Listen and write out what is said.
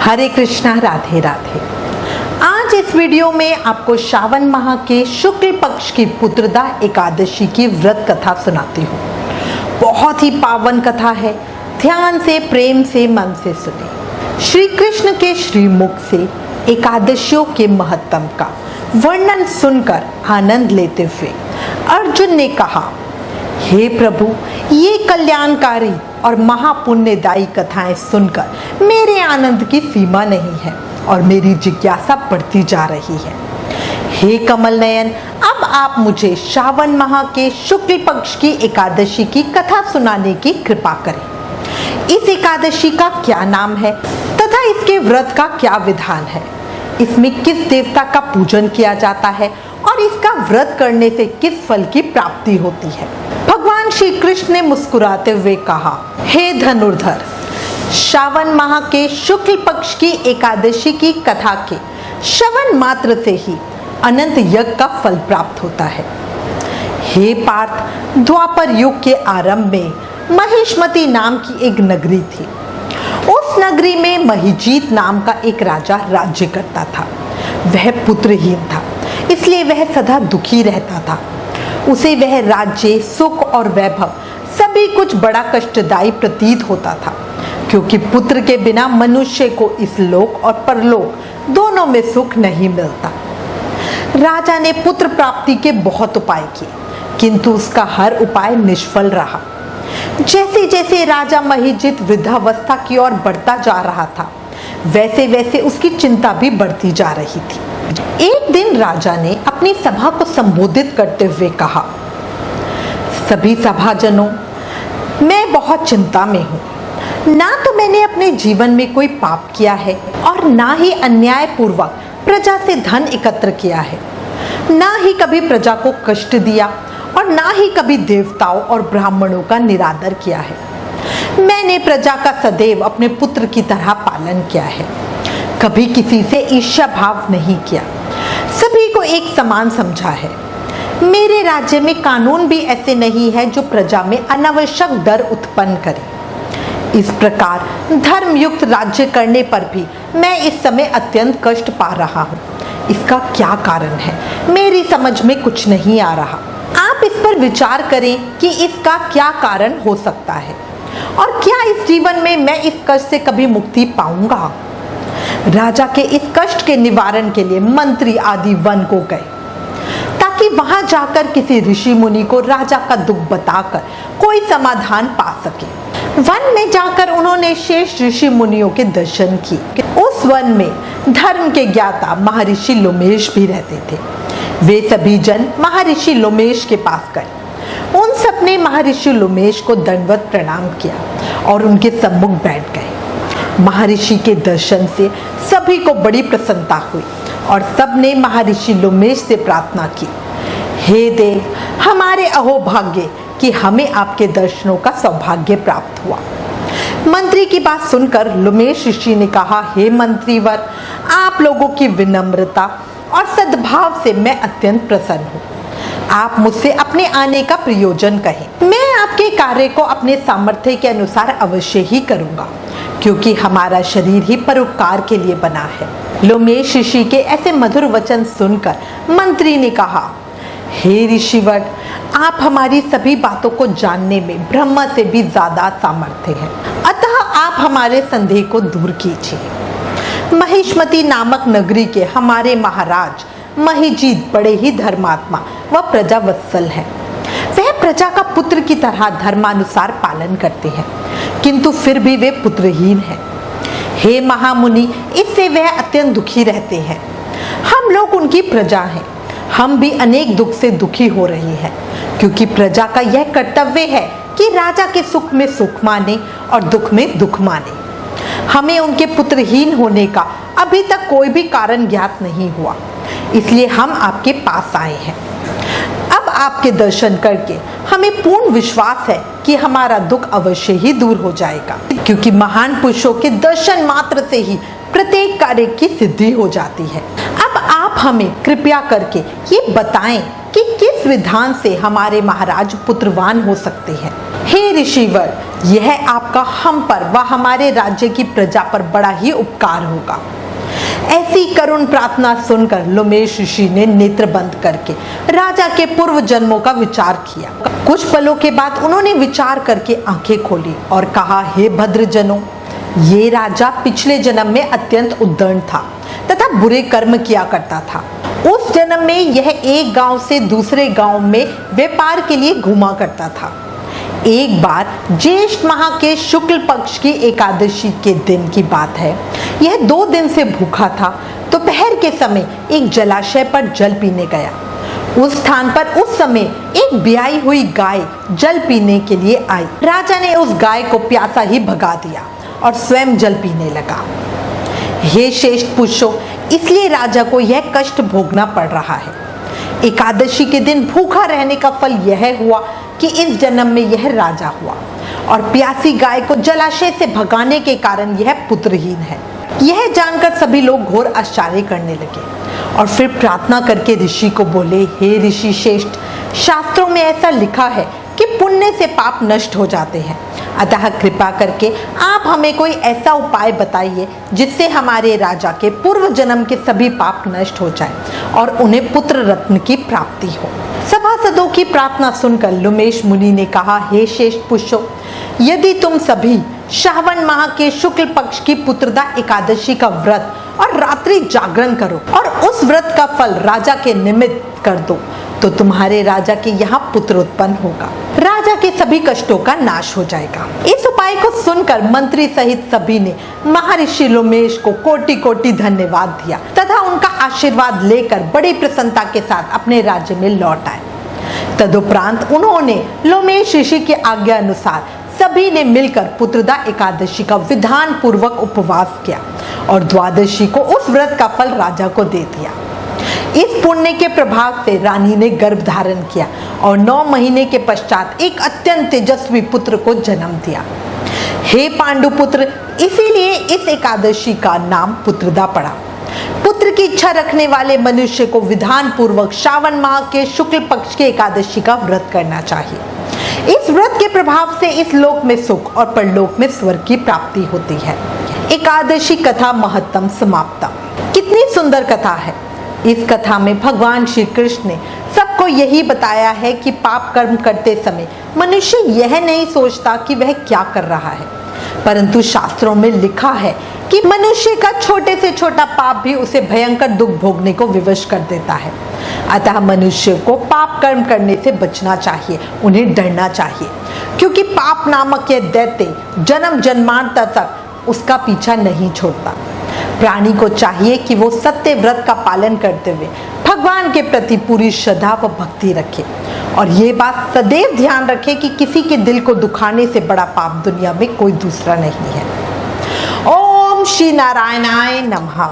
हरे कृष्णा, राधे राधे। आज इस वीडियो में आपको श्रावण माह के शुक्ल पक्ष की पुत्रदा एकादशी की व्रत कथा सुनाती हूँ। बहुत ही पावन कथा है, ध्यान से, प्रेम से, मन से सुने। श्री कृष्ण के श्रीमुख से एकादशियों के महत्व का वर्णन सुनकर आनंद लेते हुए अर्जुन ने कहा, हे प्रभु, ये कल्याणकारी और महापुण्यदायी कथाएं सुनकर मेरे आनंद की सीमा नहीं है और मेरी जिज्ञासा बढ़ती जा रही है। हे कमल नयन, अब आप मुझे श्रावण माह के शुक्ल पक्ष की एकादशी की कथा सुनाने की कृपा करें। इस एकादशी का क्या नाम है तथा इसके व्रत का क्या विधान है, इसमें किस देवता का पूजन किया जाता है और इसका व्रत करने से किस फल की प्राप्ति होती है। भगवान श्री कृष्ण ने मुस्कुराते हुए कहा, हे धनुर्धर, श्रावण माह के शुक्ल पक्ष की एकादशी की कथा के श्रवण मात्र से ही अनंत यज्ञ का फल प्राप्त होता है। हे पार्थ, द्वापर युग के आरंभ में महिष्मती नाम की एक नगरी थी। उस नगरी में महिजीत नाम का एक राजा राज्य करता था। वह पुत्रहीन था, इसलिए वह सदा दुखी रहता था। उसे वह राज्य, सुख और वैभव सभी कुछ बड़ा कष्टदायी प्रतीत होता था, क्योंकि पुत्र के बिना मनुष्य को इस लोक और परलोक दोनों में सुख नहीं मिलता। राजा ने पुत्र प्राप्ति के बहुत उपाय किए, किंतु उसका हर उपाय निष्फल रहा। जैसे जैसे राजा महिजीत वृद्धावस्था की ओर बढ़ता जा रहा था, वैसे वैसे उसकी चिंता भी बढ़ती जा रही थी। एक दिन राजा ने अपनी सभा को संबोधित करते हुए कहा, सभी सभाजनों, मैं बहुत चिंता में हूँ। ना तो मैंने अपने जीवन में कोई पाप किया है और ना ही अन्याय पूर्वक प्रजा से धन एकत्र किया है, ना ही कभी प्रजा को कष्ट दिया और ना ही कभी देवताओं और ब्राह्मणों का निरादर किया है। मैंने प्रजा का सदैव अपने पुत्र की तरह पालन किया है, कभी किसी से ईर्ष्या भाव नहीं किया, सभी को एक समान समझा है। मेरे राज्य में कानून भी ऐसे नहीं है जो प्रजा में अनावश्यक डर उत्पन्न करे। इस प्रकार धर्मयुक्त राज्य करने पर भी मैं इस समय अत्यंत कष्ट पा रहा हूँ। इसका क्या कारण है, मेरी समझ में कुछ नहीं आ रहा। आप इस पर विचार करें कि इसका क्या कारण हो सकता है और क्या इस जीवन में मैं इस कष्ट से कभी मुक्ति पाऊंगा। राजा के इस कष्ट के निवारण के लिए मंत्री आदि वन को गए, ताकि वहां जाकर किसी ऋषि मुनि को राजा का दुख बताकर कोई समाधान पा सके। वन में जाकर उन्होंने शेष ऋषि मुनियों के दर्शन किए। उस वन में धर्म के ज्ञाता महर्षि लोमेश भी रहते थे। वे सभी जन महर्षि लोमेश के पास गए। उन सब ने महर्षि लोमेश को दंडवत प्रणाम किया और उनके सम्मुख बैठ गए। महर्षि के दर्शन से सभी को बड़ी प्रसन्नता हुई और सबने महर्षि लोमेश से प्रार्थना की, हे देव, हमारे अहोभाग्य कि हमें आपके दर्शनों का सौभाग्य प्राप्त हुआ। मंत्री की बात सुनकर लोमेश ऋषि ने कहा, हे मंत्रीवर, आप लोगों की विनम्रता और सद्भाव से मैं अत्यंत प्रसन्न हूँ। आप मुझसे अपने आने का प्रयोजन कहें। मैं आपके कार्य को अपने सामर्थ्य के अनुसार अवश्य ही करूँगा, क्योंकि हमारा शरीर ही परोपकार के लिए बना है। लोमेश ऋषि के ऐसे मधुर वचन सुनकर मंत्री ने कहा, हे ऋषिवर, आप हमारी सभी बातों को जानने में ब्रह्मा से भी ज्यादा सामर्थ्य हैं, अतः आप हमारे संदेह को दूर कीजिए। महिष्मती नामक नगरी के हमारे महाराज महिजीत बड़े ही धर्मात्मा व प्रजा वत्सल हैं। वह प्रजा का पुत्र की तरह धर्मानुसार पालन करते हैं, किंतु फिर भी वे पुत्रहीन हैं। हे महामुनि, इससे वह अत्यंत दुखी रहते हैं। हम लोग उनकी प्रजा हैं, हम भी अनेक दुख से दुखी हो रहे हैं, क्योंकि प्रजा का यह कर्तव्य है कि राजा के सुख में सुख माने और दुख में दुख माने। हमें उनके पुत्रहीन होने का अभी तक कोई भी कारण ज्ञात नहीं हुआ, इसलिए हम आपके पास आए हैं। अब आपके दर्शन करके हमें पूर्ण विश्वास है कि हमारा दुख अवश्य ही दूर हो जाएगा, क्योंकि महान पुरुषों के दर्शन मात्र से ही प्रत्येक कार्य की सिद्धि हो जाती है। अब आप हमें कृपया करके ये बताएं कि किस विधान से हमारे महाराज पुत्रवान हो सकते हैं। हे ऋषिवर, यह आपका हम पर व हमारे राज्य की प्रजा पर बड़ा ही उपकार होगा। ऐसी करुण प्रार्थना सुनकर लोमेश ऋषि ने नेत्र बंद करके राजा के पूर्व जन्मों का विचार किया। कुछ पलों के बाद उन्होंने विचार करके आंखें खोली और कहा, हे भद्रजनों, ये राजा पिछले जन्म में अत्यंत उद्दंड था तथा बुरे कर्म किया करता था। उस जन्म में यह एक गांव से दूसरे गांव में व्यापार के लिए घूमा करता था। एक बार ज्येष्ठ माह के शुक्ल पक्ष की एकादशी के दिन की बात है। यह 2 दिन से भूखा था। दोपहर के समय एक जलाशय पर जल पीने गया। उस स्थान पर उस समय एक ब्याई हुई गाय जल पीने के लिए आई। राजा ने उस गाय को प्यासा ही भगा दिया और स्वयं जल पीने लगा। हे श्रेष्ठ पुरुषों, इसलिए राजा को यह कष्ट भोगना पड़ रहा है। एकादशी के दिन भूखा रहने का फल यह हुआ कि इस जन्म में यह राजा हुआ और प्यासी गाय को जलाशय से भगाने के कारण यह पुत्रहीन है। यह जानकर सभी लोग घोर आश्चर्य करने लगे और फिर प्रार्थना करके ऋषि को बोले, हे ऋषि श्रेष्ठ, शास्त्रों में ऐसा लिखा है कि पुण्य से पाप नष्ट हो जाते हैं, अतः कृपा करके आप हमें कोई ऐसा उपाय बताइए जिससे हमारे राजा के पूर्व जन्म के सभी पाप नष्ट हो जाए और उन्हें पुत्र रत्न की प्राप्ति हो। सभासदों की प्रार्थना सुनकर लोमेश मुनि ने कहा, हे श्रेष्ठ पुरुषों, यदि तुम सभी श्रावण माह के शुक्ल पक्ष की पुत्रदा एकादशी का व्रत और रात्रि जागरण करो और उस व्रत का फल राजा के निमित्त कर दो तो तुम्हारे राजा के यहाँ पुत्र उत्पन्न होगा, राजा के सभी कष्टों का नाश हो जाएगा। इस उपाय को सुनकर मंत्री सहित सभी ने महर्षि लोमेश को कोटि कोटि धन्यवाद दिया तथा उनका आशीर्वाद लेकर बड़ी प्रसन्नता के साथ अपने राज्य में लौट आए। तदुपरांत उन्होंने लोमेश ऋषि की आज्ञा अनुसार सभी ने मिलकर पुत्रदा एकादशी का विधान पूर्वक उपवास किया और द्वादशी को उस व्रत का फल राजा को दे दिया। इस पुण्य के प्रभाव से रानी ने गर्भ धारण किया और 9 महीने के पश्चात एक अत्यंत तेजस्वी पुत्र को जन्म दिया। हे पांडुपुत्र, इसीलिए इस एकादशी का नाम पुत्रदा पड़ा। पुत्र की इच्छा रखने वाले मनुष्य को विधान पूर्वक श्रावण माह के शुक्ल पक्ष की एकादशी का व्रत करना चाहिए। इस व्रत के प्रभाव से इस लोक में सुख और परलोक में स्वर्ग की प्राप्ति होती है। एकादशी कथा महत्तम समाप्तम। कितनी सुंदर कथा है। इस कथा में भगवान श्री कृष्ण ने सबको यही बताया है कि पाप कर्म करते समय मनुष्य यह नहीं सोचता कि वह क्या कर रहा है, परंतु शास्त्रों में लिखा है कि मनुष्य का छोटे से छोटा पाप भी उसे भयंकर दुख भोगने को विवश कर देता है। अतः मनुष्य को पाप कर्म करने से बचना चाहिए, उन्हें डरना चाहिए, क्योंकि पाप नामक यह दैत्य जन्म जन्मांतर तक उसका पीछा नहीं छोड़ता। प्राणी को चाहिए कि वो सत्य व्रत का पालन करते हुए भगवान के प्रति पूरी श्रद्धा व भक्ति रखे और ये बात सदैव ध्यान रखे कि किसी के दिल को दुखाने से बड़ा पाप दुनिया में कोई दूसरा नहीं है। ओम श्री नारायणाय नमः।